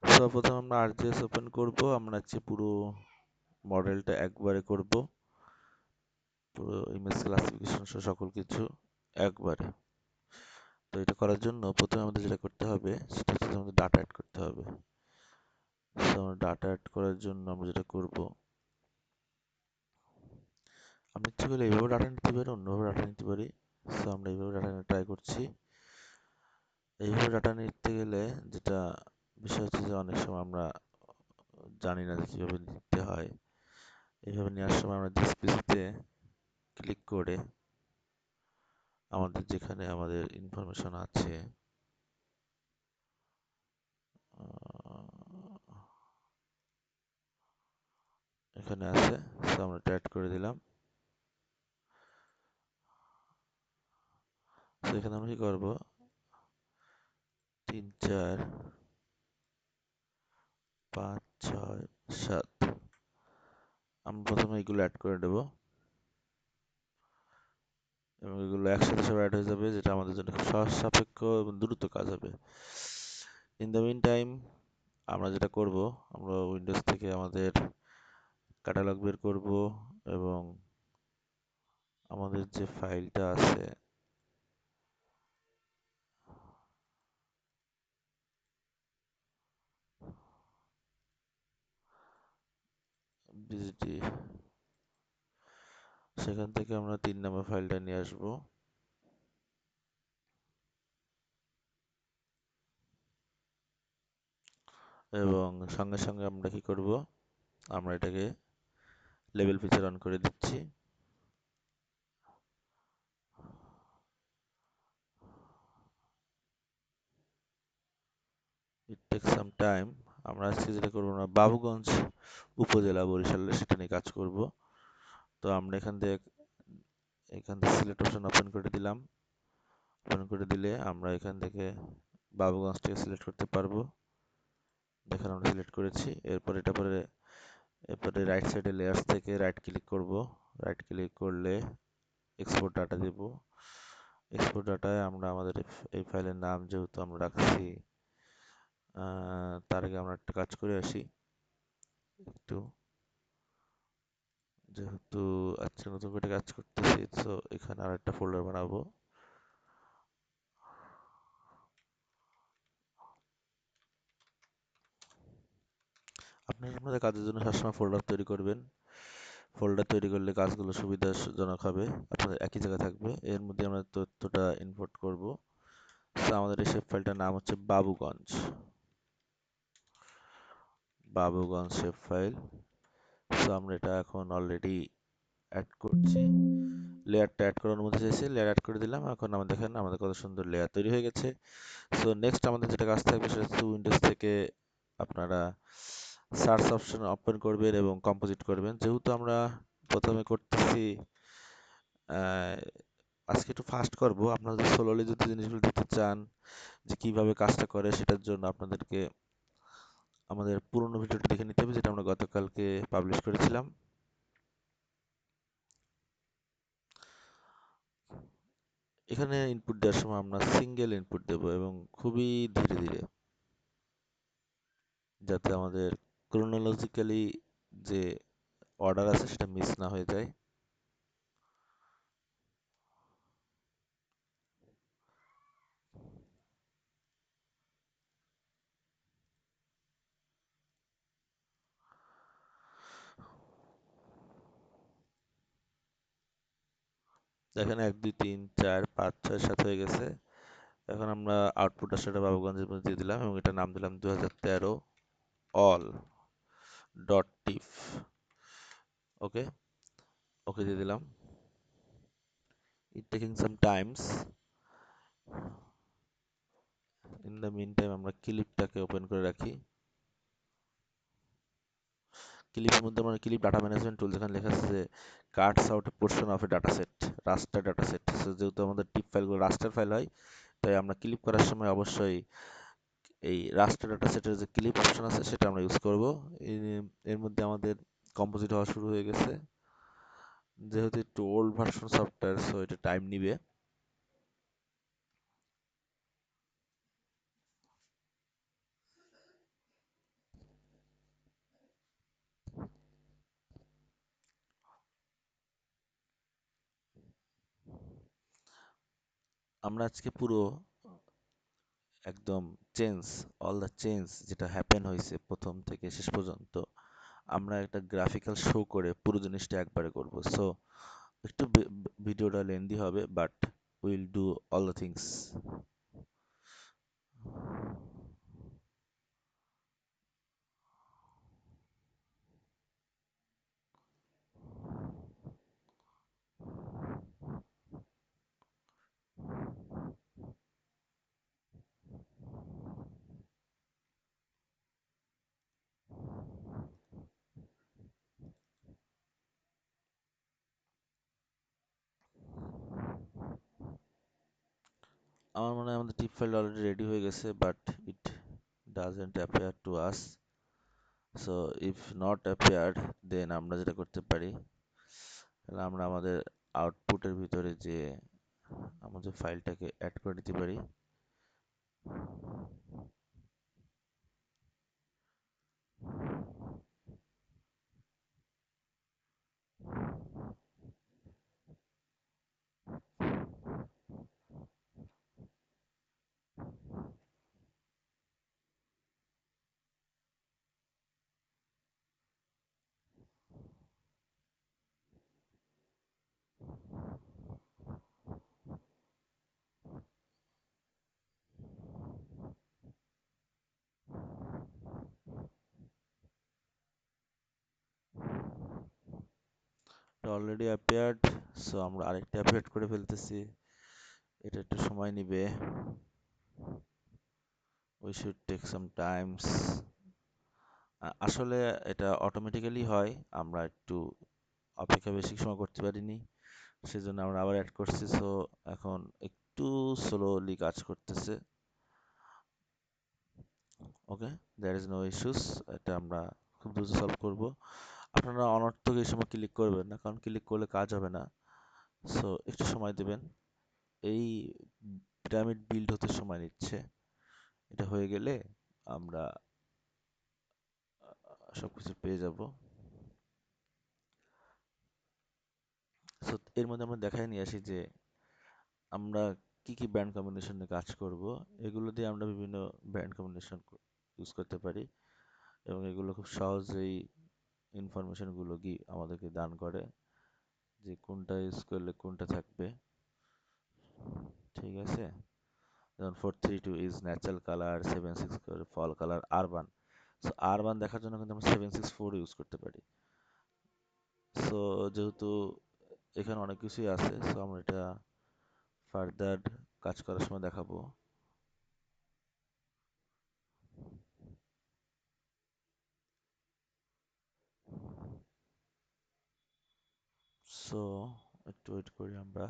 সর্বপ্রথম আমরা আরজিএস ওপেন করব। আমরা হচ্ছে পুরো মডেলটা একবারে করব, পুরো ইমেজ ক্লাসিফিকেশন সহ সকল কিছু একবারে। তো এটা করার জন্য প্রথমে আমাদের যেটা করতে হবে সেটা হচ্ছে আমাদের ডাটা অ্যাড করতে হবে। তো আমরা ডাটা অ্যাড করার জন্য আমরা যেটা করব, আমি ইচ্ছে করলে এইভাবে ডাটা নিতে পারি, অন্যভাবে ডাটা নিতে পারি। সো আমরা এইভাবে ডাটা নিয়ে ট্রাই করছি। এইভাবে ডাটা নিতে গেলে যেটা বিষয় হচ্ছে যে অনেক সময় আমরা জানি না যে কিভাবে নিতে হয়। এইভাবে নেওয়ার সময় আমরা দিস পিসিতে ক্লিক করে আমাদের যেখানে আমাদের ইনফরমেশন আছে, এখানে আছে, সো আমরা এটা অ্যাড করে দিলাম। তো এখানে আমরা কি করব, 3 4 5 6 7 আমরা প্রথমে এগুলো অ্যাড করে দেব এবং এগুলো একসাথে সব অ্যাড হয়ে যাবে, যেটা আমাদের জন্য খুব সহজ সাপেক্ষ এবং দ্রুত কাজ হবে। ইন দ্য মিন টাইম আমরা যেটা করব, আমরা উইন্ডোজ থেকে আমাদের ক্যাটালগ বের করব এবং আমাদের যে ফাইলটা আছে বিজিটি, সেখান থেকে আমরা 3 নম্বর ফাইলটা নিয়ে আসব এবং সঙ্গে সঙ্গে আমরা কি করব, আমরা এটাকে লেভেল ফিচার অন করে দিচ্ছি। It take some time. আমরা আজকে যেটা করবো, না বাবুগঞ্জ উপজেলা বরিশালে সেটা নিয়ে কাজ করব। তো আমরা এখান থেকে সিলেক্ট অপশন ওপেন করে দিলাম। ওপেন করে দিলে আমরা এখান থেকে বাবুগঞ্জটাকে সিলেক্ট করতে পারবো। দেখেন আমরা সিলেক্ট করেছি। এরপরে রাইট সাইডে লেয়ার্স থেকে রাইট ক্লিক করব। রাইট ক্লিক করলে এক্সপোর্ট ডাটা দেব। এক্সপোর্ট ডাটায় আমরা আমাদের এই ফাইলের নাম যেহেতু আমরা রাখছি, তার আগে আমরা একটা কাজ করে আসি একটু, যেহেতু আজকে নতুন করে কাজ করতেছি, তো এখানে আর একটা ফোল্ডার বানাবো। আপনারা আপনাদের কাজের জন্য সবসময় ফোল্ডার তৈরি করবেন। ফোল্ডার তৈরি করলে কাজগুলো সুবিধাজনক হবে, আপনাদের একই জায়গায় থাকবে। এর মধ্যে আমরা তথ্যটা ইনপুট করব। তো আমাদের এই শেপ ফাইলটার নাম হচ্ছে বাবুগঞ্জ। Babuganj shape file. তো আমরা এটা এখন অলরেডি অ্যাড করছি। লেয়ারটা অ্যাড করার অনুমতি চাইছে, লেয়ার অ্যাড করে দিলাম। এখন আমরা দেখেন আমাদের কত সুন্দর লেয়ার তৈরি হয়ে গেছে। সো নেক্সট আমাদের যেটা কাজ থাকবে সেটা হচ্ছে উইন্ডোজ থেকে আপনারা সার্চ অপশন ওপেন করবেন এবং কম্পোজিট করবেন। যেহেতু আমরা প্রথমে করতেছি, আজকে একটু ফাস্ট করব। আপনারা যদি স্লোলি যদি জিনিসগুলো দেখতে চান যে কিভাবে কাজটা করে, সেটার জন্য আপনাদেরকে আমাদের পুরোনো ভিডিওটা দেখে নিতে হবে, যেটা আমরা গতকালকে পাবলিশ করেছিলাম। এখানে ইনপুট দেওয়ার সময় আমরা সিঙ্গেল ইনপুট দেব এবং খুবই ধীরে ধীরে, যাতে আমাদের ক্রোনোলজিক্যালি যে অর্ডার আছে সেটা মিস না হয়ে যায়। দেখেন 1 2 3 4 5 6 7 হয়ে গেছে। এখন আমরা আউটপুট আসলে বাবুগঞ্জের মধ্যে দিয়ে দিলাম এবং এটা নাম দিলাম 2013 অল ডট টিফ। ওকে, ওকে দিয়ে দিলাম। It taking some times. In the meantime আমরা ক্লিপটাকে ওপেন করে রাখি। ক্লিপের মধ্যে আমরা ক্লিপ ডাটা ম্যানেজমেন্ট টুল, যেখানে লেখা আছে যে Katz out A portion of A data set, raster data set. যেহেতু আমাদের টিপ ফাইলগুলো রাস্টার ফাইল হয়, তাই আমরা ক্লিপ করার সময় অবশ্যই এই রাস্টার ডাটা সেটের যে ক্লিপ অপশন আছে সেটা আমরা ইউজ করব। এর মধ্যে আমাদের কম্পোজিট হওয়া শুরু হয়ে গেছে। যেহেতু একটু ওল্ড ভার্সন সফটওয়্যার, সো এটা টাইম নিবে। আমরা আজকে পুরো একদম চেঞ্জ, অল দ্য চেঞ্জ যেটা হ্যাপেন হয়েছে প্রথম থেকে শেষ পর্যন্ত আমরা একটা গ্রাফিক্যাল শো করে পুরো জিনিসটা একবারে করব। সো একটু ভিডিওটা লেন্দি হবে, but will do all the things. আমার মনে হয় আমাদের টিপ ফাইল অলরেডি রেডি হয়ে গেছে, but it doesn't appear to us. So if not appeared, then আমরা যেটা করতে পারি, তাহলে আমরা আমাদের আউটপুটের ভিতরে যে আমাদের ফাইলটাকে অ্যাড করে দিতে পারি। অলরেডি অ্যাপিয়ার্ড, সো আমরা আরেকটা অ্যাপিয়ার্ড করে ফেলতেছি। এটা একটু সময় নিবে, we should take some times. আসলে এটা অটোমেটিক্যালি হয়, আমরা একটু অপেক্ষা বেশি সময় করতে পারিনি, সেজন্য আমরা আবার অ্যাড করছি। সো এখন একটু স্লোলি কাজ করতেছে। ওকে, দ্যার ইজ নো ইস্যুস। এটা আমরা খুব দ্রুত সলভ করব। আপনারা অনর্থক এই সময় ক্লিক করবেন না, কারণ ক্লিক করলে কাজ হবে না। সো একটু সময় দেবেন। এই পিরামিড বিল্ড হতে সময় নিচ্ছে। এটা হয়ে গেলে আমরা সবকিছু পেয়ে যাব। সো এর মধ্যে আমরা দেখাই নিয়ে আসি যে আমরা কি কি ব্যান্ড কম্বিনেশন নিয়ে কাজ করব। এগুলো দিয়ে আমরা বিভিন্ন ব্যান্ড কম্বিনেশন ইউজ করতে পারি, এবং এগুলো খুব সহজেই ইনফরমেশন গুলো কি আমাদেরকে দান করে যে কোনটা ইউজ করলে কোনটা থাকবে। ঠিক আছে, যেমন 432 is natural colour, 764 false colour, urban. So urban দেখার জন্য কিন্তু আমরা 764 ইউজ করতে পারি। সো যেহেতু এখানে অনেক কিছুই আছে, সো আমরা এটা ফার্দার কাজ করার সময় দেখাবো। সো একটু ওয়েট করি আমরা।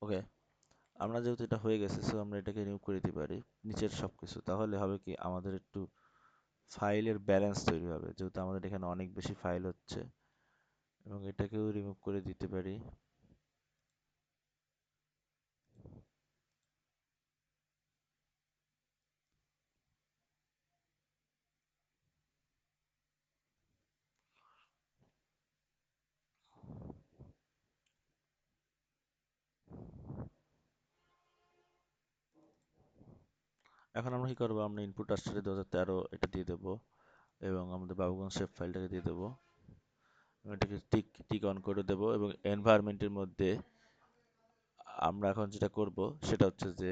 ওকে, আমরা যেহেতু এটা হয়ে গেছে, সো আমরা এটাকে রিমুভ করে দিতে পারি নিচের সবকিছু। তাহলে হবে কি, আমাদের একটু ফাইলের ব্যালেন্স তৈরি হবে, যেহেতু আমাদের এখানে অনেক বেশি ফাইল হচ্ছে। এবং এটাকেও রিমুভ করে দিতে পারি। এখন আমরা কি করবো, আমরা ইনপুট আসলে 2013 এটা দিয়ে দেবো, এবং আমাদের বাবুগঞ্জ শেপ ফাইলটাকে দিয়ে দেবো। এটাকে টিক টিক অন করে দেবো, এবং এনভায়রনমেন্টের মধ্যে আমরা এখন যেটা করব সেটা হচ্ছে যে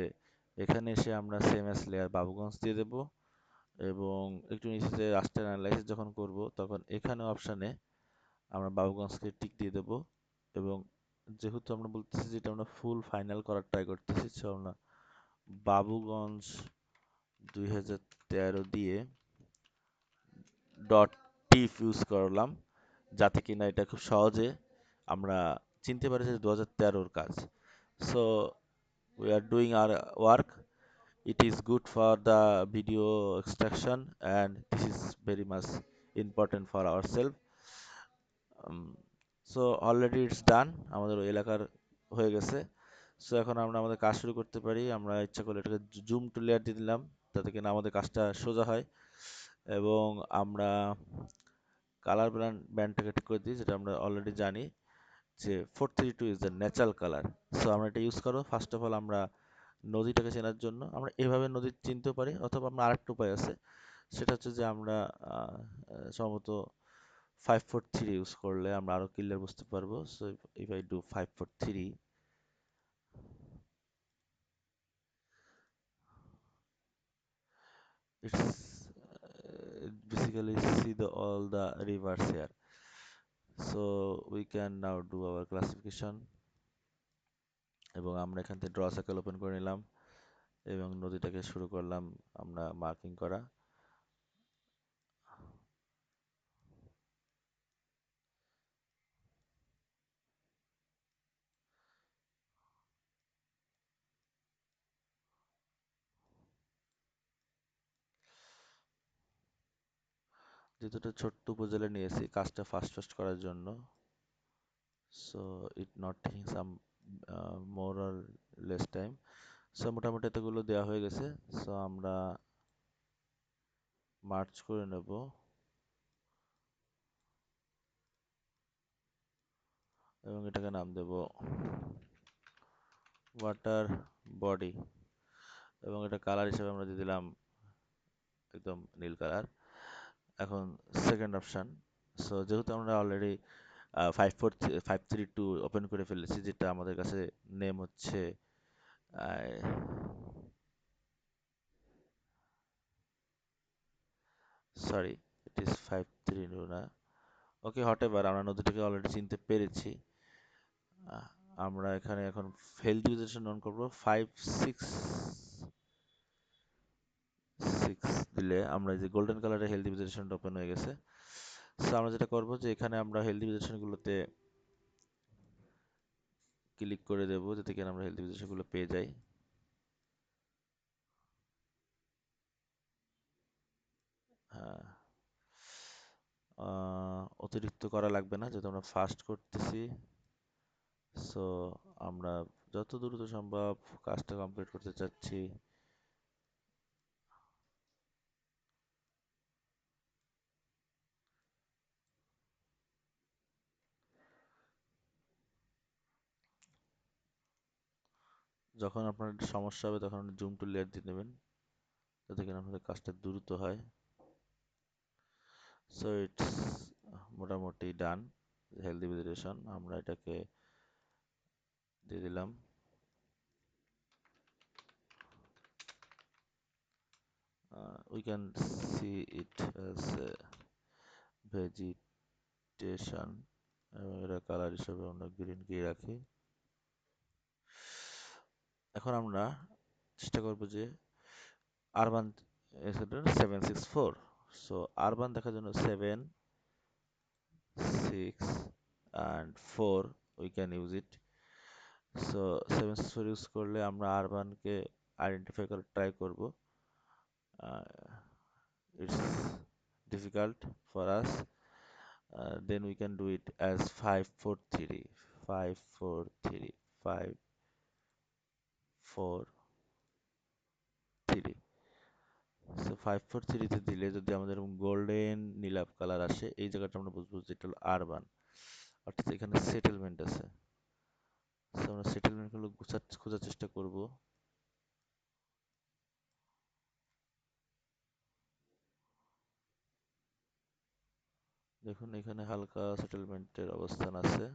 এখানে এসে আমরা সেম এস লেয়ার বাবুগঞ্জ দিয়ে দেবো, এবং একটু নিচে রাস্টার অ্যানালাইসিস যখন করব তখন এখানে অপশানে আমরা বাবুগঞ্জকে টিক দিয়ে দেবো। এবং যেহেতু আমরা বলতেছি যে এটা আমরা ফুল ফাইনাল করার ট্রাই করতেছি, সো আমরা বাবুগঞ্জ 2013 দিয়ে ডট টিফ ইউজ করলাম, যাতে কিনা এটা খুব সহজে আমরা চিনতে পারি যে 2013-র কাজ। So we are doing our work. It is good for the video extraction, and this is very much important for ourselves. um, so already it's ডান, আমাদের ওই এলাকার হয়ে গেছে। সো এখন আমরা আমাদের কাজ শুরু করতে পারি। আমরা ইচ্ছা করলে এটাকে জুম টু লেয়ার দিয়ে দিলাম, যাতে কিনা আমাদের কাজটা সোজা হয়। এবং আমরা কালার ব্যান্ডটাকে ঠিক করে দিই, যেটা আমরা অলরেডি জানি যে 432 is the natural colour. So আমরা এটা ইউজ করবো। ফার্স্ট অফ অল আমরা নদীটাকে চেনার জন্য আমরা এভাবে নদী চিনতেও পারি, অথবা আমরা আরেকটা উপায় আছে, সেটা হচ্ছে যে আমরা সম্ভবত 543 ইউজ করলে আমরা আরো ক্লিয়ার বুঝতে পারবো। So if I do 543, it's basically see the all the rivers here. So we can now do our classification, এবং আমরা এখান থেকে ড্র সার্কেল ওপেন করে নিলাম এবং নদীটাকে শুরু করলাম আমরা মার্কিং করা। যেহেতু এটা ছোট্ট উপজেলা নিয়েছি কাজটা ফাস্ট ফাস্ট করার জন্য, so it not taking some more or less time. So মোটামুটি এতগুলো দেওয়া হয়ে গেছে। সো আমরা মার্চ করে নেব এবং এটাকে নাম দেব ওয়াটার বডি, এবং এটা কালার হিসেবে আমরা দিয়ে দিলাম একদম নীল কালার। এখন সেকেন্ড অপশন, সো যেহেতু আমরা অলরেডি 532 ওপেন করে ফেলেছি, যেটা আমাদের কাছে নেম হচ্ছে সরি, ইট ইজ 532 না। ওকে, হট এভার, আমরা নদীটাকে অলরেডি চিনতে পেরেছি। আহ, আমরা এখানে এখন হেলথ ইউজেশন অন করবো। 566 দিলে আমরা এই যে গোল্ডেন কালারের হেলথ ইউজেশনটা ওপেন হয়ে গেছে। সো আমরা যেটা করবো যে এখানে আমরা হেলথ ইউজেশন গুলোতে ক্লিক করে দেবো, যাতে কিনা আমরা হেলথ ইউজেশন গুলো পেয়ে যাই। হ্যাঁ, অতিরিক্ত করা লাগবে না, যেহেতু আমরা ফাস্ট করতেছি। সো আমরা যত দ্রুত সম্ভব কাজটা কমপ্লিট করতে চাচ্ছি। যখন আপনার সমস্যা হবে তখন জুম টু লেয়ার দিয়ে নেবেন, যাতে কিনা আপনাদের কাজটা দ্রুত হয়। সো ইটস মোটামুটি ডান। হেলদি ভেজিটেশন আমরা এটাকে দিয়ে দিলাম। We can see it as vegetation, এবং এটা কালার হিসেবে আমরা গ্রিন দিয়ে রাখি। এখন আমরা চেষ্টা করব যে আরবান 764, সো আরবান দেখার জন্য 7 6 and 4 we can use it. So 764 use করলে আমরা আরবানকে আইডেন্টিফাই করার ট্রাই করব। It's difficult for us. Then we can do it as 543, 543, 543. So 543 তে দিলে যদি আমাদের গোল্ডেন নীলাভ কালার আসে, এই জায়গাটা আমরা বুঝবো যে এটা হলো আরবান, অর্থাৎ এখানে সেটেলমেন্ট আছে। সো আমরা সেটেলমেন্ট গুলো খোঁজার চেষ্টা করব। দেখুন এখানে হালকা সেটেলমেন্টের অবস্থান আছে।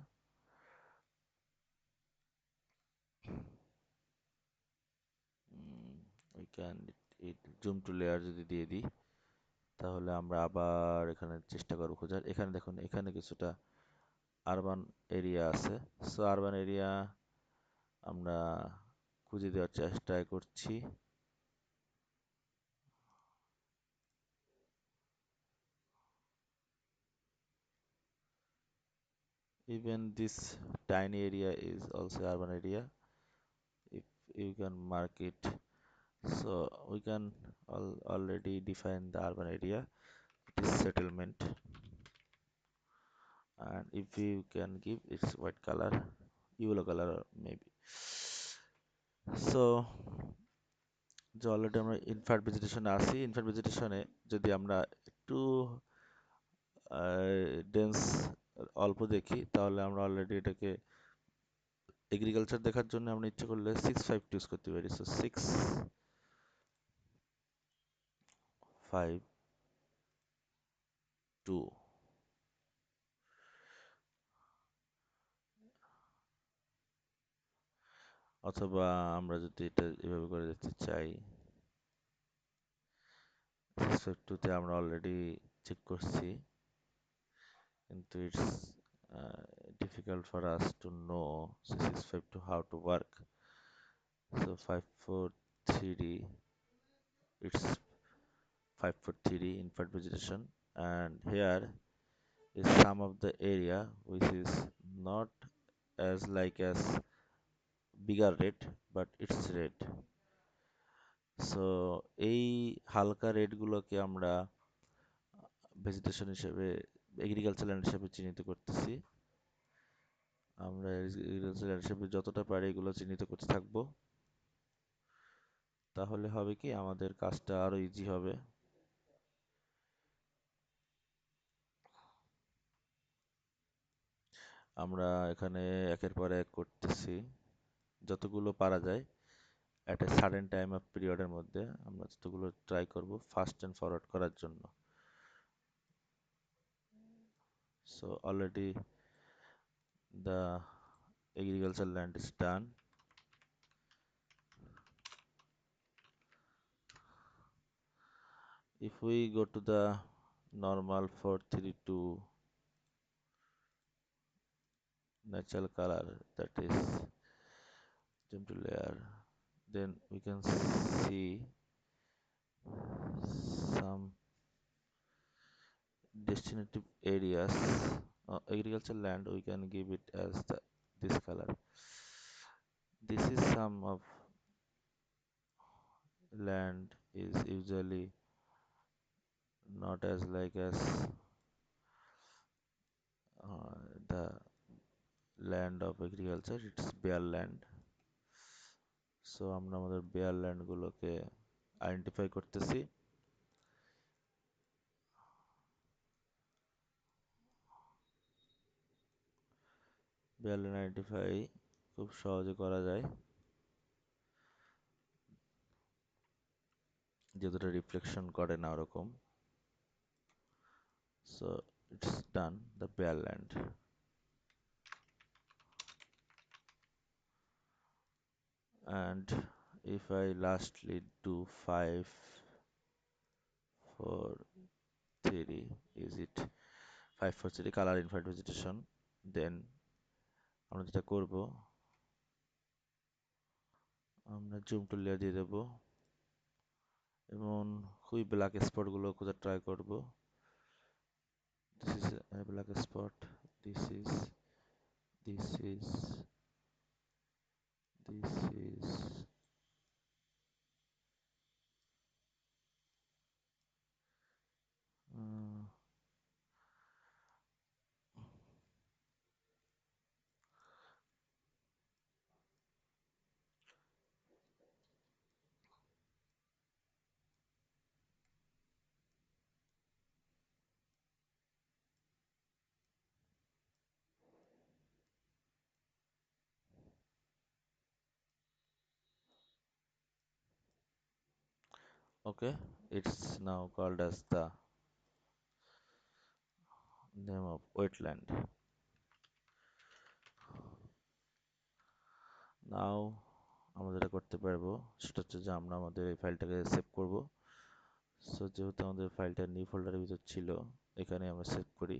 We can zoom to layer যদি দিয়ে দিই, তাহলে আমরা আবার এখানে চেষ্টা করব খোঁজার। এখানে দেখুন, এখানে কিছুটা আরবান এরিয়া আছে। সো আরবান এরিয়া আমরা খুঁজে দেওয়ার চেষ্টা করছি। Even this tiny area is also urban area if you can mark it So we can already define the urban area. It is settlement, and if we can give its white color, yellow color maybe. So যে already আমরা ইনফ্রাred ভেজিটেশনে আছি, ইনফ্রাred ভেজিটেশনে যদি আমরা একটু dense অল্প দেখি, তাহলে আমরা অলরেডি এটাকে এগ্রিকালচার দেখার জন্য আমরা ইচ্ছে করলে 6 5 ইউজ করতে পারি। সো 6 5 2, অথবা আমরা যদি এটা এভাবে করে দেখতে চাই, 6 5 2 তে আমরা অলরেডি চেক করছি, কিন্তু it's difficult for us to know 6 5 2 how to work. So 5 4 3, it's 5 4 3 infrared vegetation, and here is some of the area which is not as like as bigger red, but it's red. So এই হালকা red গুলোকে আমরা vegetation হিসেবে, agriculture land হিসেবে চিহ্নিত করতেছি। আমরা agriculture land হিসেবে যতটা পারি এগুলো চিহ্নিত করতে থাকবো, তাহলে হবে কি আমাদের কাজটা আরো ইজি হবে। আমরা এখানে একের পর এক করতেছি, যতগুলো পারা যায় at a certain time of পিরিয়ডের মধ্যে আমরা যতগুলো ট্রাই করব ফাস্ট এন্ড ফরওয়ার্ড করার জন্য। So already the agricultural land is done. If we go to the normal 432 natural color, that is zoom to layer, then we can see some destinative areas. Agricultural land, we can give it as this color. This is some of land is usually not as like as the land of agriculture, it's bare land. So আমরা আমাদের bare land গুলোকে identify করতেছি। bare land identify খুব সহজে করা যায়, যেটা reflection করে না ওরকম। So it's done, the bare land. And if I lastly do 5 4 3, is it 5 4 3 color infrared vegetation, then আমরা যেটা করব, আমরা জুম টুল লেয়ার দিয়ে দেব এবং খুবই ব্ল্যাক স্পট গুলো খোঁজার ট্রাই করব। This is a black spot, this is this is this is uh, okay, it's now called as the name of wetland. Now আমরা যেটা করতে পারবো সেটা হচ্ছে যে আমরা আমাদের এই ফাইলটাকে সেভ করব। সো যেহেতু আমাদের ফাইলটা নিউ ফোল্ডারের ভিতর ছিল, এখানে আমরা সেভ করি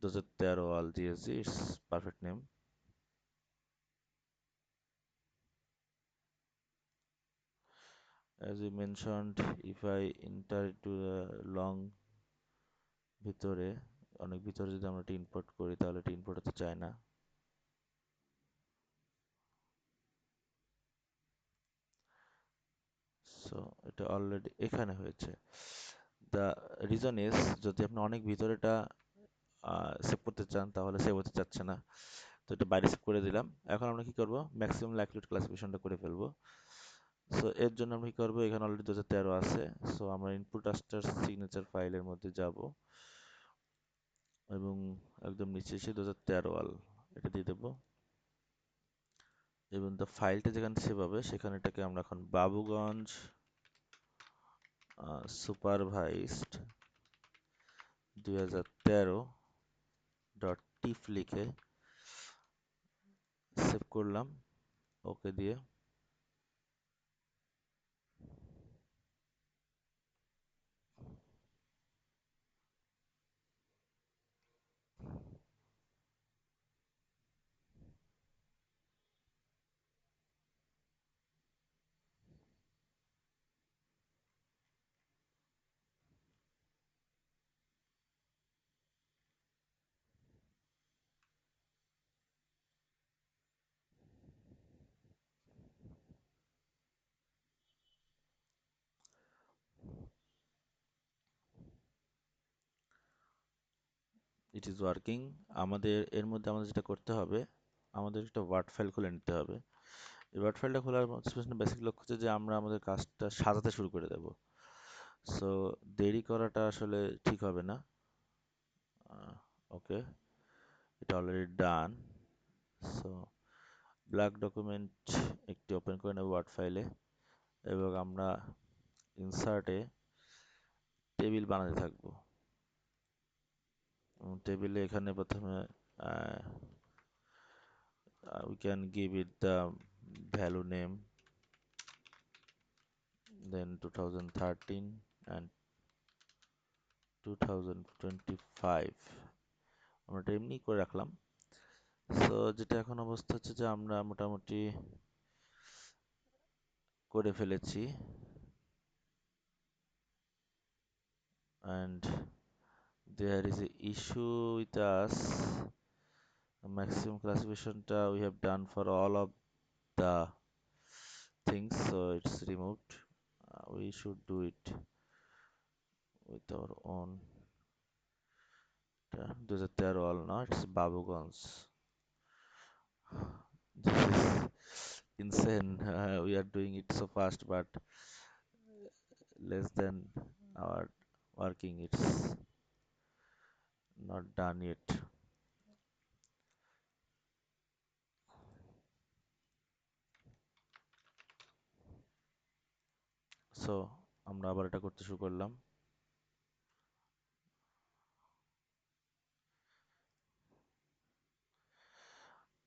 2013 all gsg, it's perfect name. As we mentioned, if I enter to the long ভিতরে, অনেক ভিতরে যদি আমরা এটা ইম্পোর্ট করি তাহলে এটা ইম্পোর্ট হতে চায় না। সো এটা অলরেডি এখানে হয়েছে। দ্য রিজন ইজ, যদি আপনি অনেক ভিতরেটা সেভ করতে চান তাহলে সেভ হতে চাচ্ছে না। তো এটা বাইরে সেভ করে দিলাম। এখন আমরা কি করব, ম্যাক্সিমাম লাইকলিহুড ক্লাসিফিকেশনটা করে ফেলবো। সো এর জন্য আমরা কি করবো, এখানে অলরেডি 2013 আছে। সো আমরা ইনপুট আস্টার সিগনেচার ফাইলের মধ্যে যাব এবং একদম নিচে এসে 2013 ওয়াল এটা দিয়ে দেবো, এবং দ্য ফাইলটা যেখানে সেভ হবে সেখানে এটাকে আমরা এখন বাবুগঞ্জ সুপারভাইজড 2013 ডট টিফ লিখে সেভ করলাম, ওকে দিয়ে। It is working. আমাদের এর মধ্যে আমাদের যেটা করতে হবে, আমাদের একটা ওয়ার্ড ফাইল খুলে নিতে হবে। এই ওয়ার্ড ফাইলটা খোলার বেসিক লক্ষ্য হচ্ছে যে আমরা আমাদের কাজটা সাজাতে শুরু করে দেব। সো দেরি করাটা আসলে ঠিক হবে না। ওকে, এটা already done. So black document একটি ওপেন করে নেব ওয়ার্ড ফাইলে, এবং আমরা ইনসার্টে টেবিল বানাতে থাকবো। টেবিলে এখানে প্রথমে we can give it the value name, then 2013 and 2025 আমরা এটা এমনি করে রাখলাম। সো যেটা এখন অবস্থা হচ্ছে যে আমরা মোটামুটি করে ফেলেছি, and there is a issue with us. Maximum classificationটা we have done for all of the things, so it's removed. We should do it with our own 2013 all, no, it's Babuganj. This is insane. We are doing it so fast, but less than our working, it's not done yet. So আমরা আবার এটা করতে শুরু করলাম।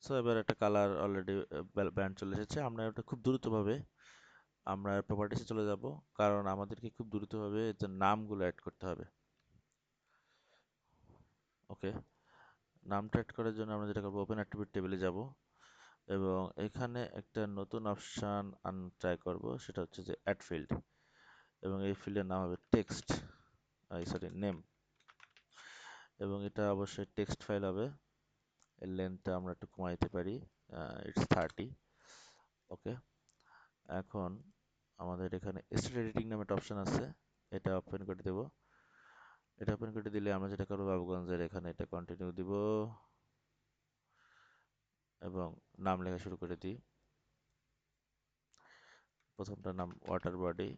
So এবার একটা colour already band চলে এসেছে। আমরা এটা খুব দ্রুতভাবে আমরা প্রপার্টিসে চলে যাব, কারণ আমাদেরকে খুব দ্রুতভাবে এর নামগুলো অ্যাড করতে হবে। ওকে, নামটা অ্যাড করার জন্য আমরা যেটা করবো, ওপেন অ্যাট্রিবিউট টেবিলে যাব এবং এখানে একটা নতুন অপশান ট্রাই করব, সেটা হচ্ছে যে অ্যাড ফিল্ড, এবং এই ফিল্ডের নাম হবে টেক্সট, সরি নেম, এবং এটা অবশ্যই টেক্সট ফাইল হবে। এর লেন্থটা আমরা একটু কমাই দিতে পারি, ইটস 30। ওকে, এখন আমাদের এখানে স্টেট এডিটিং নামে একটা অপশন আছে, এটা ওপেন করে দেব। এটা ওপেন করে দিলে আমরা যেটা করবো, বাবুগঞ্জের এখানে এটা কন্টিনিউ দিব এবং নাম লেখা শুরু করে দিই। প্রথমটার নাম ওয়াটার বডি,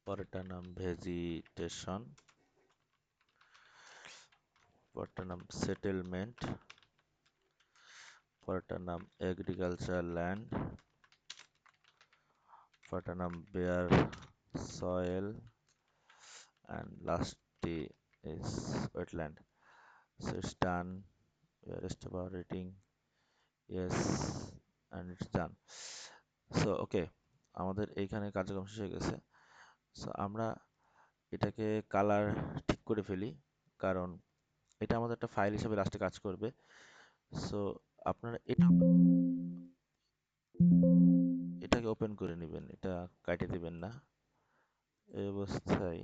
পরেরটার নাম ভেজিটেশন, পরেরটার নাম সেটেলমেন্ট, পরেরটার নাম এগ্রিকালচারাল ল্যান্ড, পরেরটার নাম bare soil, and lastly is wetland. So it's done. We are just about rating yes, and it's done. So okay, আমাদের এইখানে কার্যক্রম শেষ হয়ে গেছে। সো আমরা এটাকে কালার ঠিক করে ফেলি, কারণ এটা আমাদের একটা ফাইল হিসেবে লাস্টে কাজ করবে। সো আপনারা এটাকে ওপেন করে নেবেন, এটা কাটে দিবেন না। এই অবস্থায়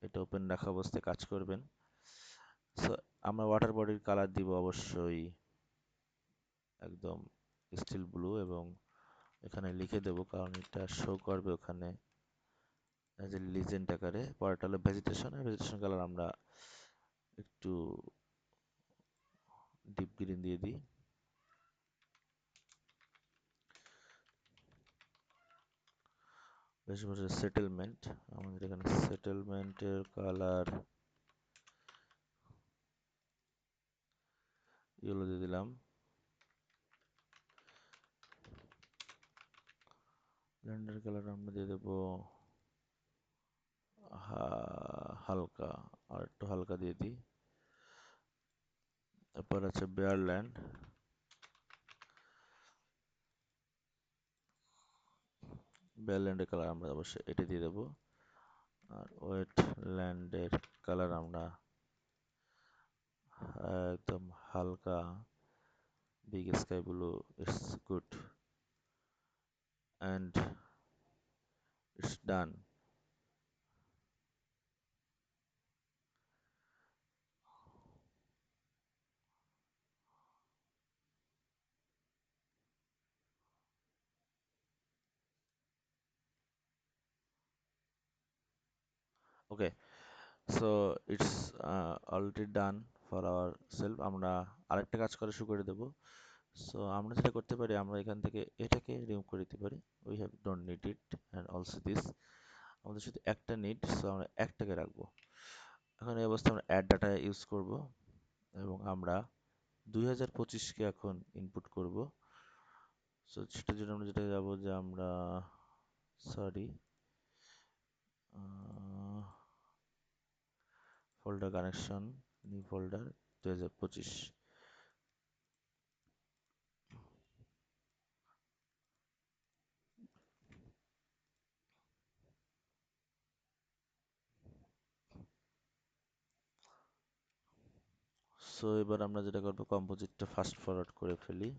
এটা ওপেন রাখা অবস্থায় কাজ করবেন। সো আমরা ওয়াটার বডির কালার দিব অবশ্যই একদম স্টিল ব্লু, এবং এখানে লিখে দেব, কারণ এটা শো করবে ওখানে এজ এ লিজেন্ড আকারে। পরেরটা হলো ভেজিটেশন, আর ভেজিটেশন কালার আমরা একটু ডিপ গ্রিন দিয়ে দিই। বেশি বেশি সেটেলমেন্ট, আমাদের এখানে সেটেলমেন্টের কালার ইয়েলো দিয়ে দিলাম। ল্যান্ডের কালার আমরা দিয়ে দেবো হালকা, আর একটু হালকা দিয়ে দিই। তারপর আছে বেয়ারল্যান্ড, বেয়ারল্যান্ডের কালার আমরা অবশ্যই এটা দিয়ে দেবো। আর ওয়েটল্যান্ডের কালার আমরা একদম হালকা big sky blue, it's good and it's done. Okay, so it's already done for our self. আমরা আরেকটা কাজ করা শুরু করে দেবো। সো আমরা যেটা করতে পারি, আমরা এখান থেকে এটাকে রিমুভ করে দিতে পারি। We have don't need it and also this, আমাদের শুধু একটা নিড, সো আমরা একটাকে রাখবো। এখন এই অবস্থায় আমরা অ্যাড ডাটা ইউজ করব এবং আমরা 2025-কে এখন ইনপুট করব। সো সেটার জন্য আমরা যেটা যাবো যে আমরা sorry folder connection, new folder 2025। So এবার আমরা যেটা করবো, কম্পোজিটটা ফাস্ট ফরওয়ার্ড করে ফেলি।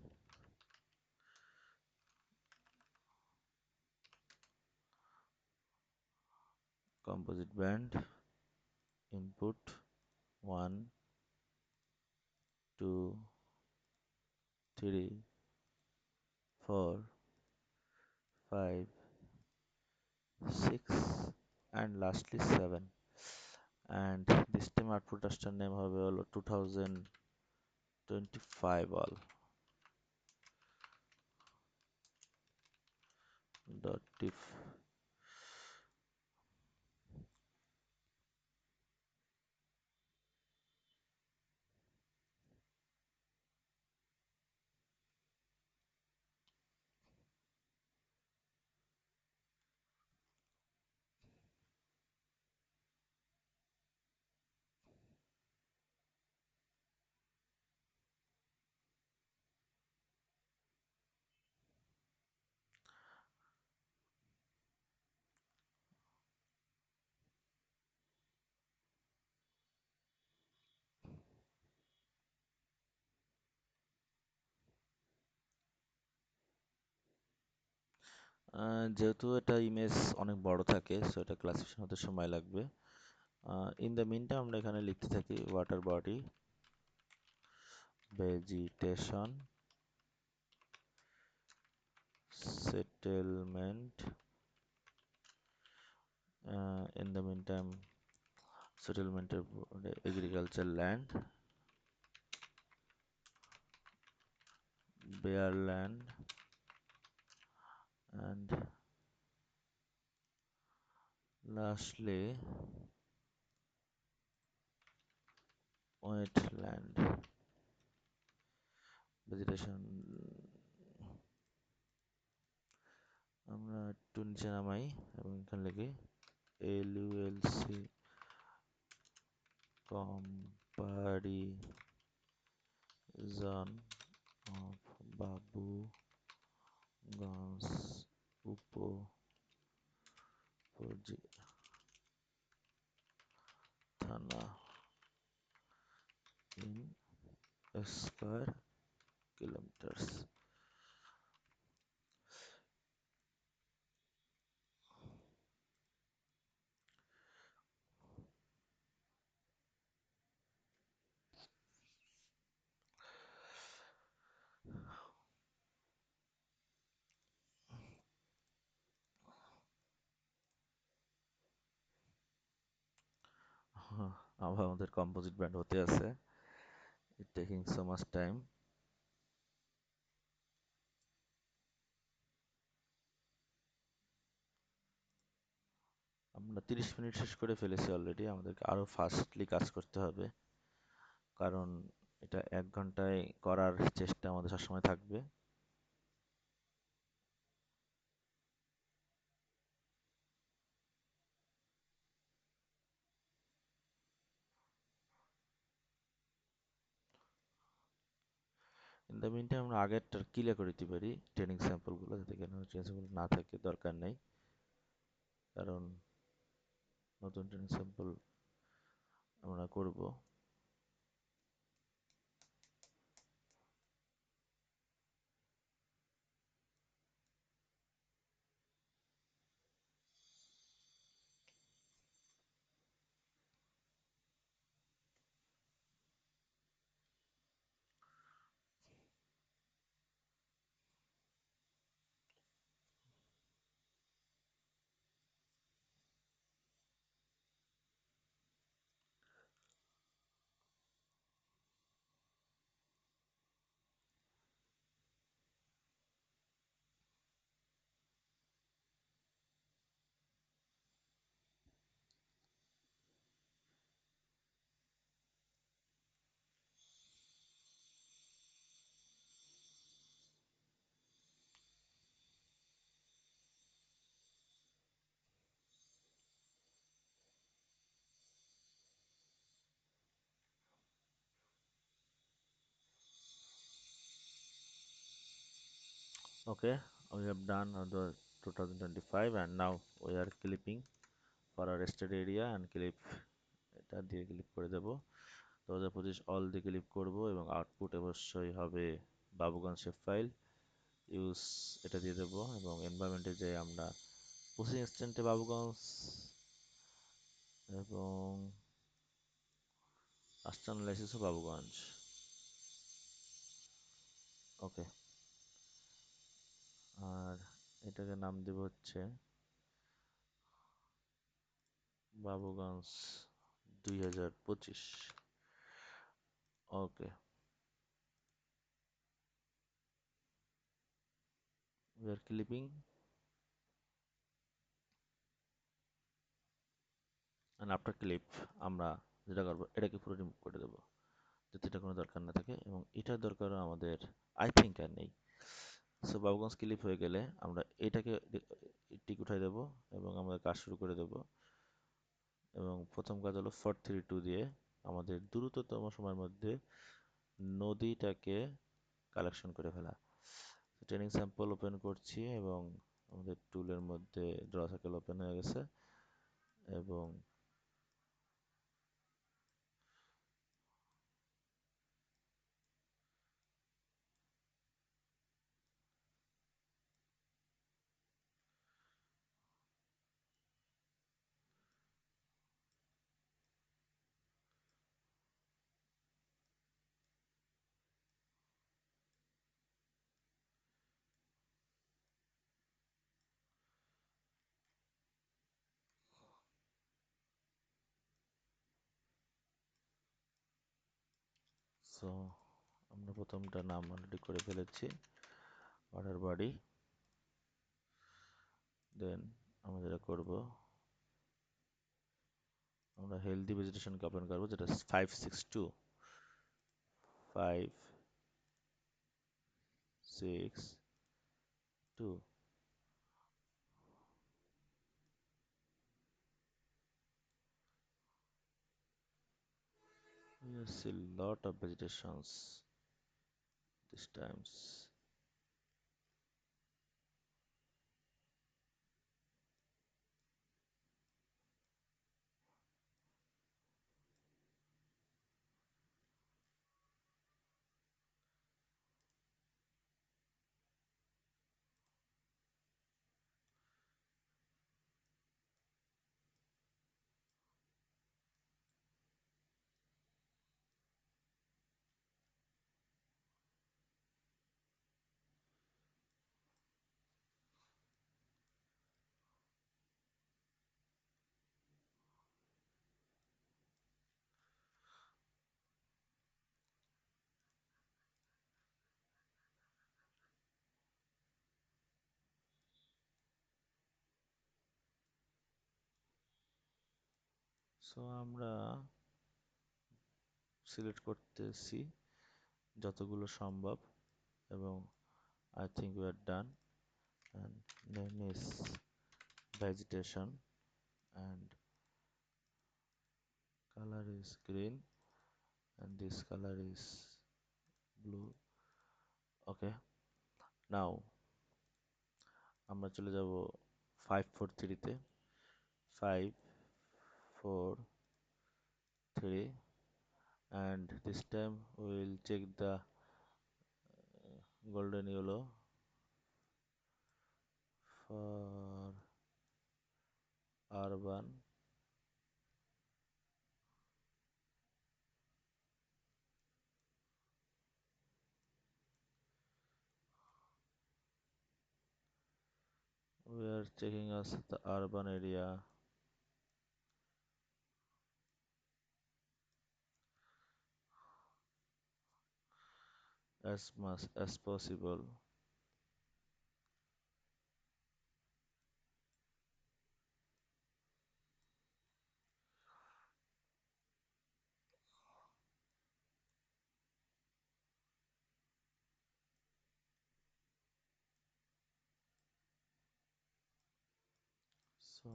Composite band input 1 2 3 4 5 6 and lastly 7, and this time output raster name হবে হলো 2025 all dot diff। যেহেতু এটা ইমেজ অনেক বড় থাকে, সো এটা ক্লাসিফিকেশন হতে সময় লাগবে। ইন দ্য মিন টাইম আমরা এখানে লিখতে থাকি water body vegetation settlement. In the meantime সেটেলমেন্টের agriculture land, bare land and lastly wetland vegetation। আমরা একটু নিচে নামাই এবং এখানে লিখি LULC comparison of বাবুগঞ্জ উপজেলা থানা in square kilometers। আবার আমাদের কম্পোজিট ব্যান্ড হতে আছে, ইট টেকিং সো মাচ টাইম। আমরা 30 মিনিট শেষ করে ফেলেছি অলরেডি, আমাদেরকে আরো ফাস্টলি কাজ করতে হবে, কারণ এটা 1 ঘন্টায় করার চেষ্টা আমাদের সবসময় থাকবে। ইন দ্য মিন টাইম আমরা আগেরটার ক্লিয়ার করে দিতে পারি ট্রেনিং স্যাম্পলগুলো, যাতে কেন ট্রেনিং স্যাম্পল না থাকে, দরকার নেই, কারণ নতুন ট্রেনিং স্যাম্পল আমরা করব। Okay, we have done the 2025 and now we are clipping for our rested area and clip, এটা দিয়ে ক্লিপ করে দেব। 2025 অল দিয়ে ক্লিপ করব এবং আউটপুট অবশ্যই হবে বাবুগঞ্জ শেপ ফাইল, ইউজ এটা দিয়ে দেব এবং এনভায়রনমেন্টে যে আমরা প্রসেসিং ইনস্ট্যান্টে বাবুগঞ্জ এবং আস্টান লাইসেন্সও বাবুগঞ্জ। ওকে, আর এটাকে নাম দেব হচ্ছে বাবুগঞ্জ 2025। ওকে, we are clipping and after clip আমরা যেটা করবো এটাকে পুরো রিমুভ করে দেবো, যাতে এটা কোনো দরকার না থাকে, এবং এটার দরকারও আমাদের আই থিঙ্ক আর নেই। সো বাবুগঞ্জ ক্লিপ হয়ে গেলে আমরা এটাকে টিক উঠাই দেবো এবং আমরা কাজ শুরু করে দেবো। এবং প্রথম কাজ হলো 432 দিয়ে আমাদের দ্রুততম সময়ের মধ্যে নদীটাকে কালেকশন করে ফেলা। ট্রেনিং স্যাম্পল ওপেন করছি এবং আমাদের টুলের মধ্যে ড্র সার্কেল ওপেন হয়ে গেছে এবং সো আমরা প্রথমটা নাম অলরেডি করে ফেলেছি, ওয়াটার বডি। দেন আমরা যেটা করবো, আমরা হেলদি ভেজিটেশনকে ওপেন করবো, যেটা 562 562। We see a lot of vegetations this times. So আমরা সিলেক্ট করতেছি যতগুলো সম্ভব এবং I think we are done, and name is vegetation and color is green and this color is blue. Okay, now আমরা চলে যাব 5 4 3 তে 5 4 3 and this time we will check the golden yellow for urban. We are checking us the urban area as much as possible. So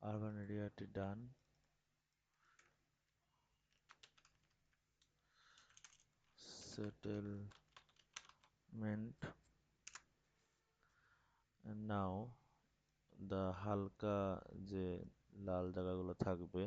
urban area done. Settlement, and now the হালকা যে লাল জায়গাগুলো থাকবে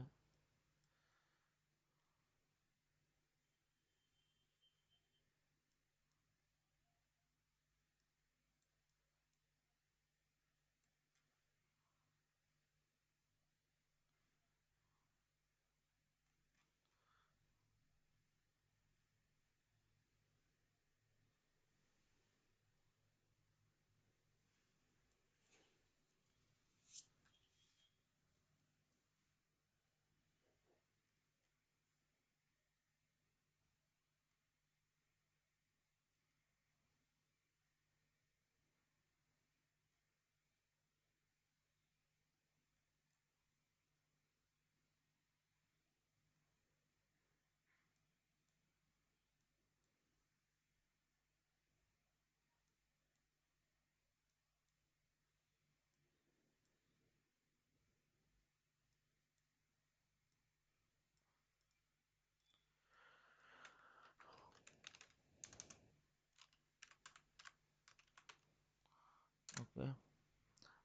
okay.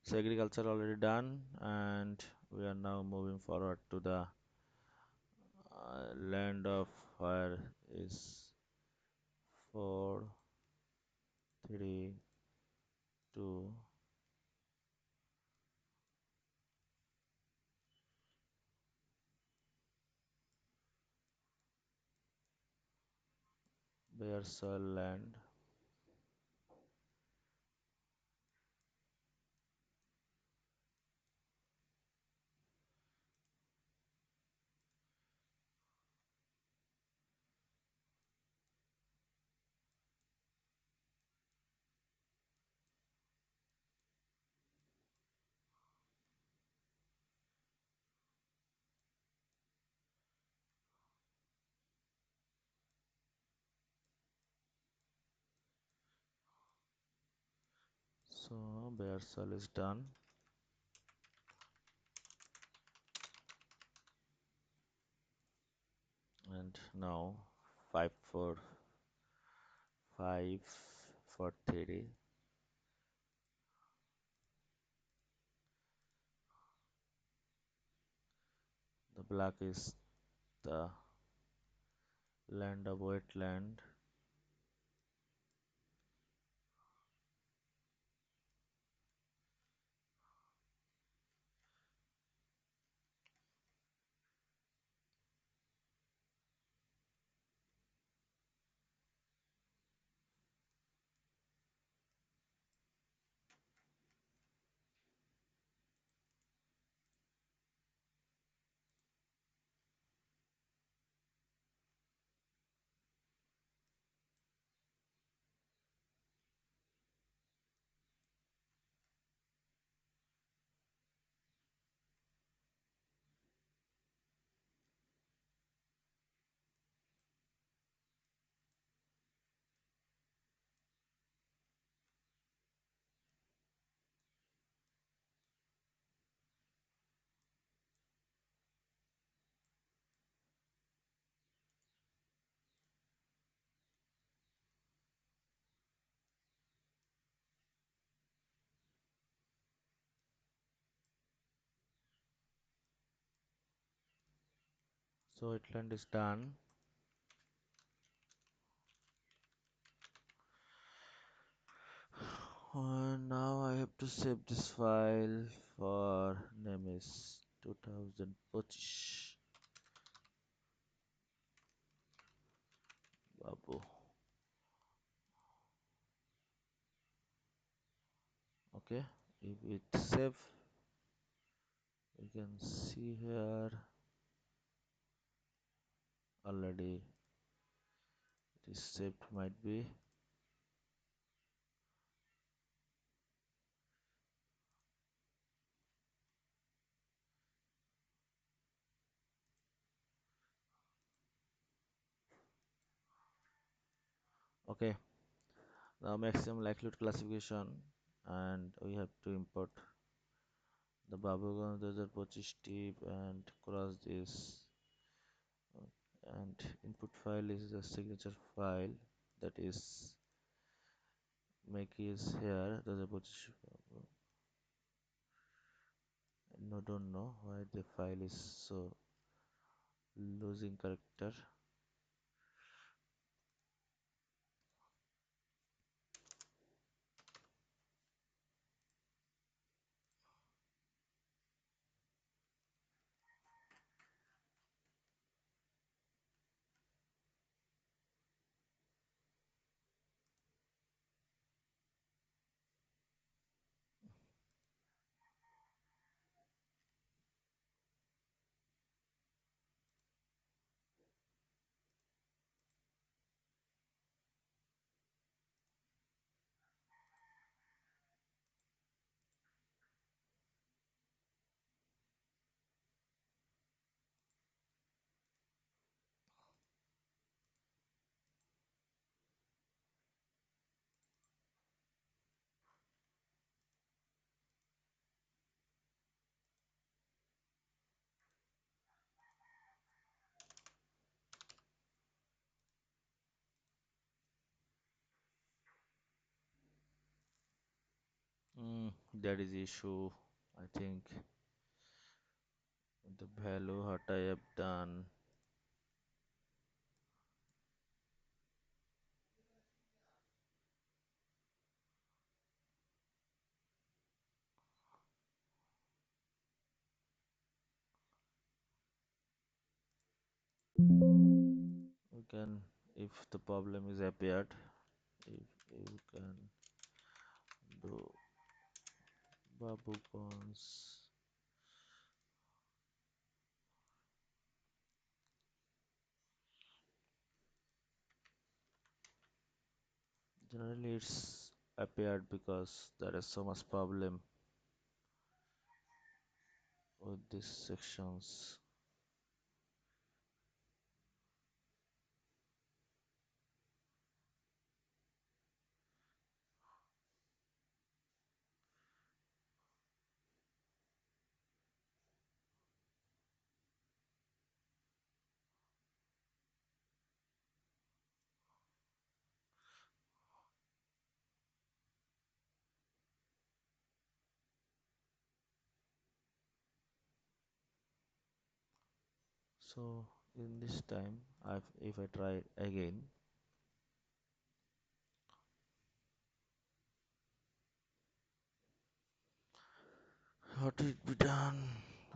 So agriculture already done and we are now moving forward to the land of where is 4 3 2 bare soil land. So bare soil is done and now 5 4 5 4 3 the black is the land of wetland. So wetland is done. Now I have to save this file for name is 2025 Babu. Okay, if it save, we can see here already it is saved, might be. Okay, now maximum likelihood classification, and we have to import the Babugan 2025 tip and cross this. And input file is the signature file, that is make is here 2025. No, don't know why the file is so losing character. That is issue, I think. The value what I have done. We can, if the problem is appeared, if you can do Babu cons. Generally, it's appeared because there is so much problem with these sections. So in this time, if I try again, what will be done?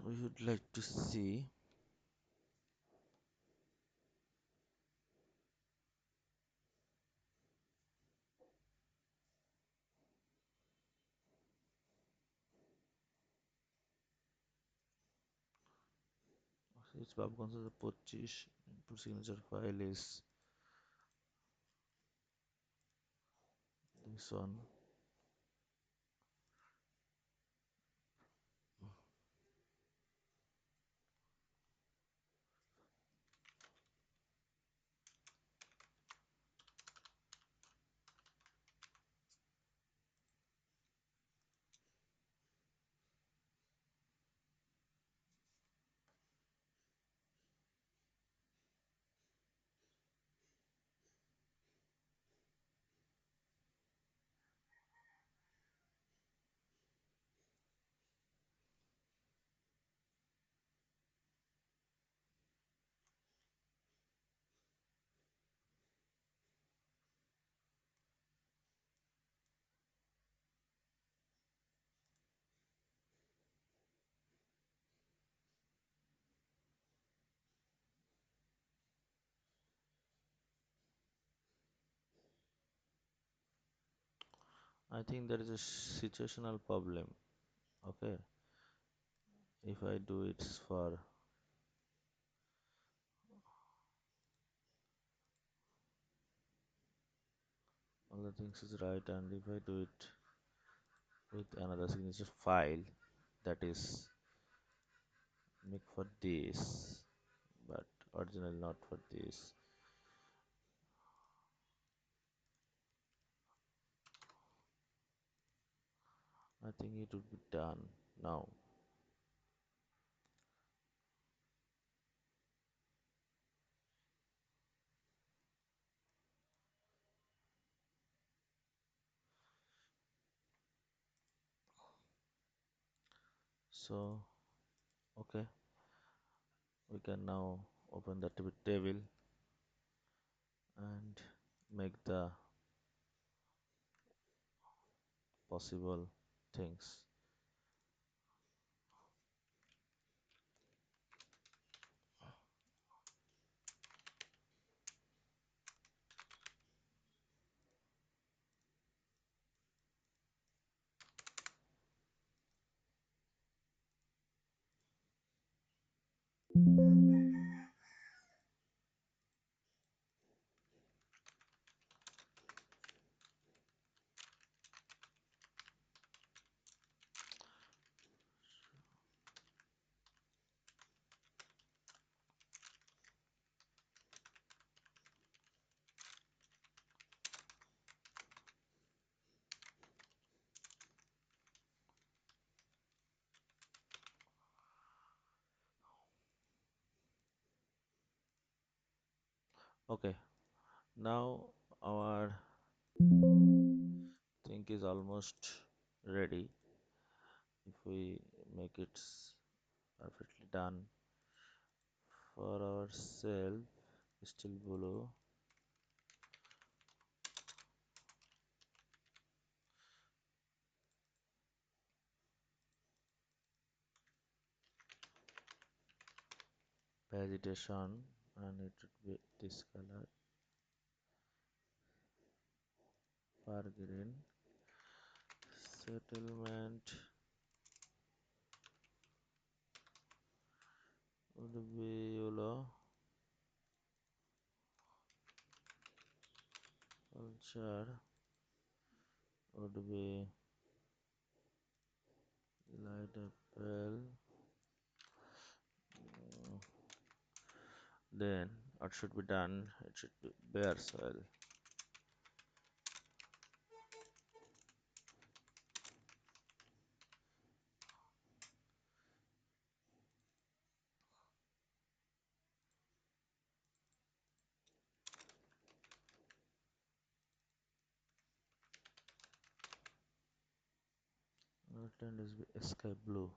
We would like to see. It's Babu Consul 25. Input signature file is this one. I think there is a situational problem. Okay, if I do it for all the things is right, and if I do it with another signature file that is make for this, but original not for this. I think it would be done now. So, okay, we can now open the table and make the possible things. Okay, now our thing is almost ready. If we make it perfectly done for ourselves, still below vegetation, and it would be this color, far green, settlement would be yellow, culture would be light apple. Mm, then what should be done? It should be bare soil. Outline is be sky blue.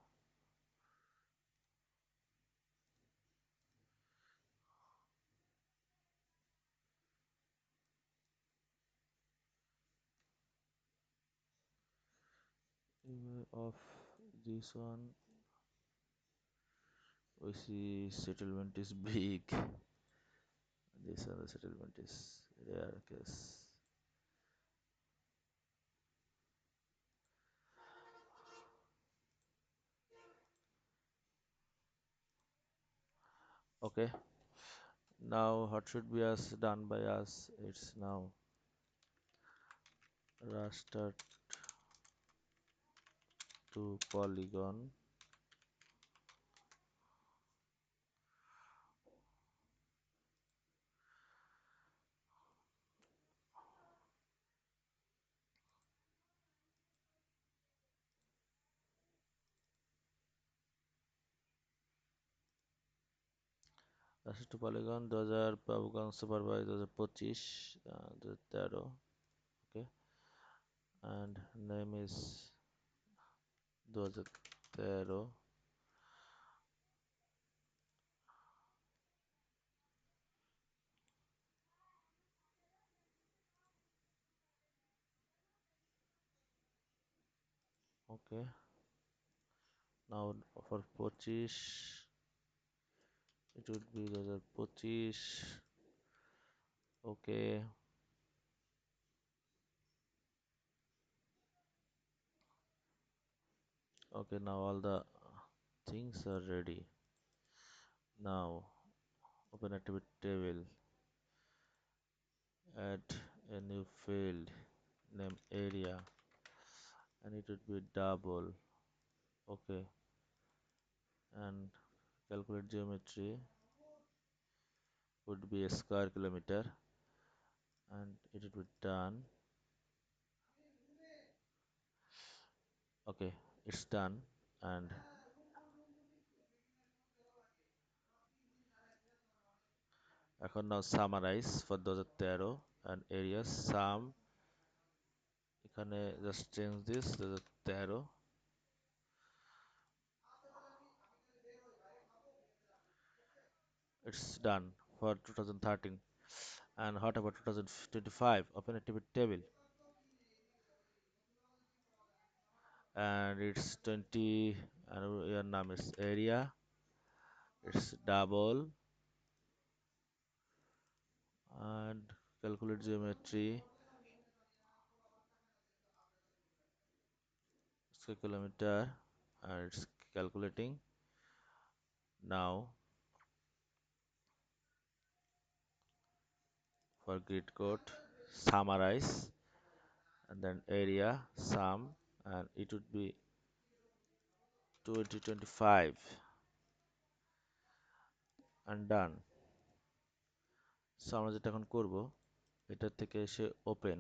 Of this one, we see settlement is big. This other settlement is rare case. Okay, now what should be us done by us? It's now raster to polygon. Raster to polygon 2000 polygon supervised 2025 2013. Okay, and name is 2013. Okay, now for 25 it would be 2025. Okay, Okay, now all the things are ready. Now open activity table, add a new field, name area, and it would be double. Okay, and calculate geometry would be a square kilometer, and it would be done. Okay, it's done. And এখন now summarize for 2013 and areas sum এখানে just change this 2013. It's done for 2013. And what about 2025? Open a pivot table, and it's 20, and your name is area, it's double, and calculate geometry, square kilometer, and it's calculating. Now for grid code, summarize, and then area, sum, and it would be 2025, and done. So আমরা যেটা এখন করব, এটার থেকে এসে open,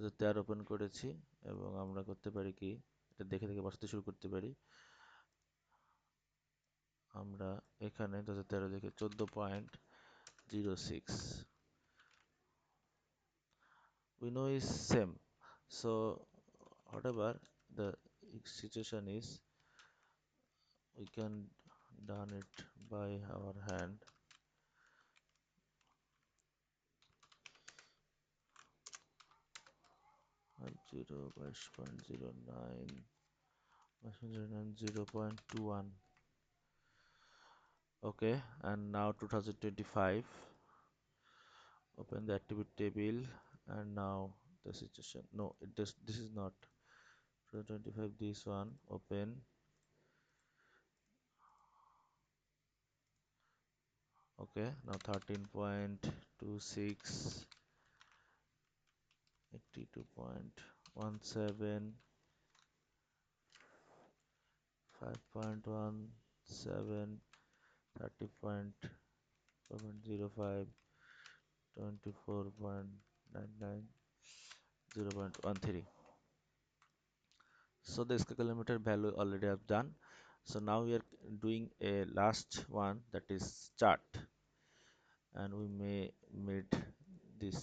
যে 13 open করেছি, এবং আমরা করতে পারি কি, এটা দেখে দেখে বসাতে শুরু করতে পারি। আমরা এখানে 2013 দেখে 14.06, we know is same. So whatever the situation is, we can done it by our hand. 0.09, 0.21. Okay, and now 2025, open the activity table, and now the situation, no, this is not 2025, this one, open. Okay, now 13.26, 82.17, 5.17, 30.05, 24.99, 0.13. So the square kilometer value already have done. So now we are doing a last one, that is chart, and we may made this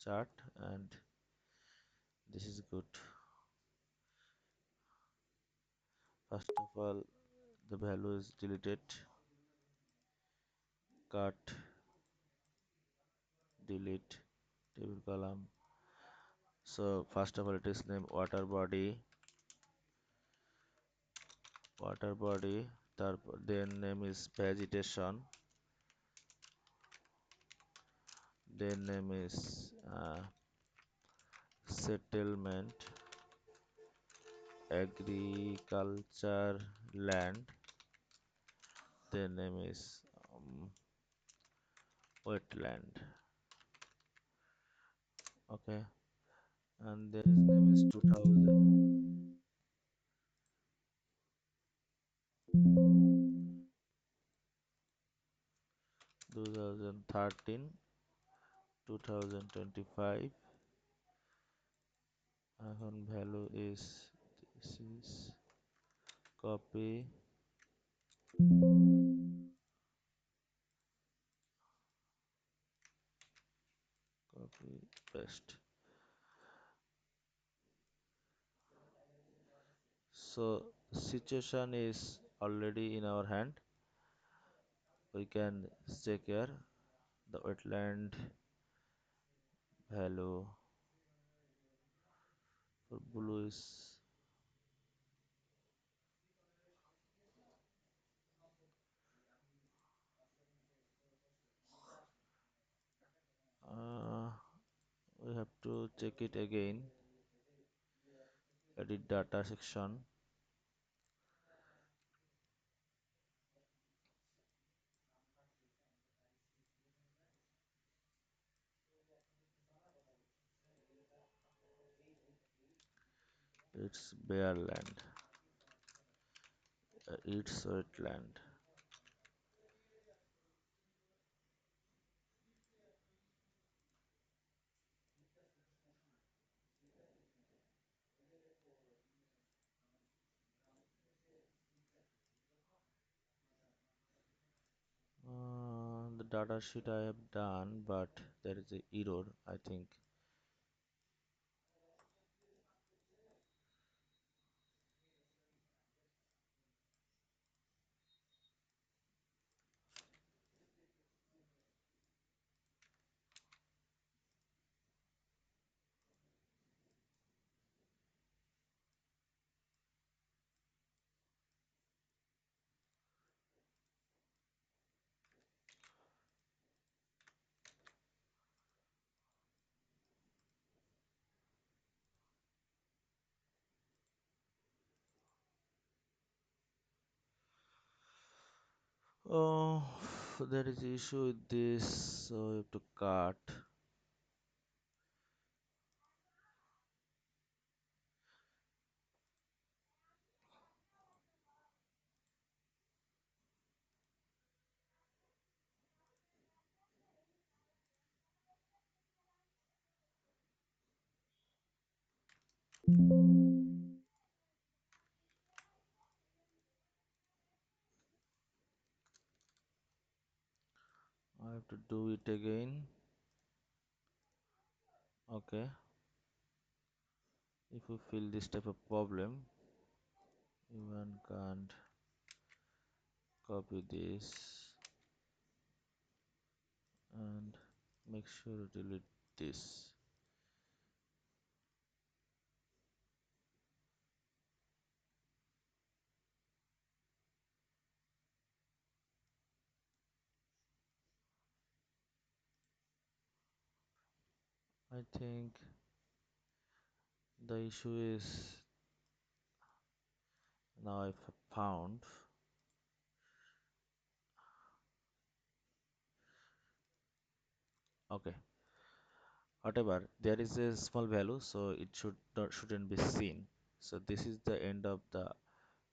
chart, and this is good. First of all, the value is deleted, cut, delete, table column. So first of all, it is name water body, then name is vegetation, then name is settlement, agriculture land, then name is wetland. Okay, and there is name is 2013, 2025. এখন value is, this is copy, paste. So situation is already in our hand. We can check here the wetland value for blue is we have to check it again. edit data section. It's bare land. It's wetland. The data sheet I have done, but there is a error, I think. Oh, there is issue with this, so you have to cut. I have to do it again. Okay. If you feel this type of problem, you can't copy this and make sure to delete this. I think the issue is now I've found. Okay, whatever. There is a small value, so it shouldn't be seen. So this is the end of the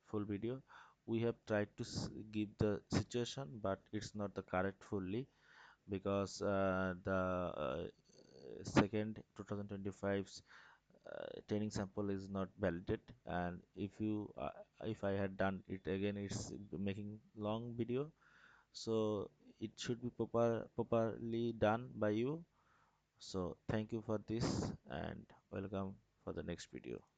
full video. We have tried to give the situation, but it's not the correct fully because the second 2025's training sample is not valid, and if I had done it again, it's making long video, so it should be properly done by you. So thank you for this and welcome for the next video.